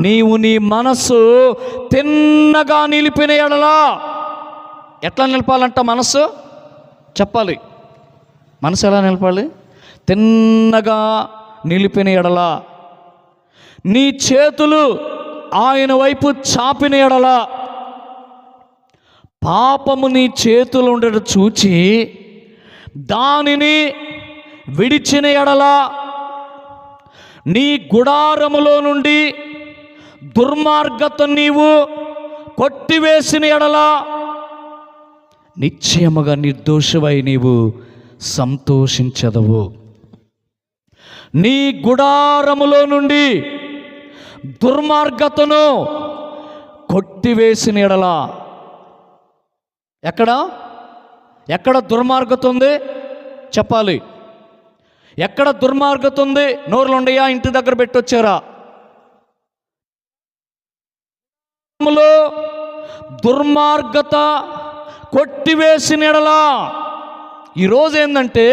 నీవు నీ మనసు తిన్నగా నిలిపిన ఎడలా. ఎట్లా నిలపాలంట మనసు? చెప్పాలి. మనసు ఎలా నిలపాలి? తిన్నగా నిలిపిన ఎడలా. నీ చేతులు ఆయన వైపు చాపిన ఎడలా. పాపము నీ చేతులు ఉండడం చూచి దానిని విడిచిన ఎడలా, నీ గుడారములో నుండి దుర్మార్గత నీవు కొట్టివేసిన ఎడలా, నిశ్చయముగా నిర్దోషమై నీవు సంతోషించదవు. నీ గుడారములో నుండి దుర్మార్గతను కొట్టివేసిన ఎడలా. ఎక్కడ దుర్మార్గత ఉంది చెప్పాలి. ఎక్కడ దుర్మార్గత ఉంది? నోరులు ఉండయా? ఇంటి దగ్గర పెట్టొచ్చారా? దుర్మార్గత కొట్టివేసిన ఎడలా. ఈరోజు ఏంటంటే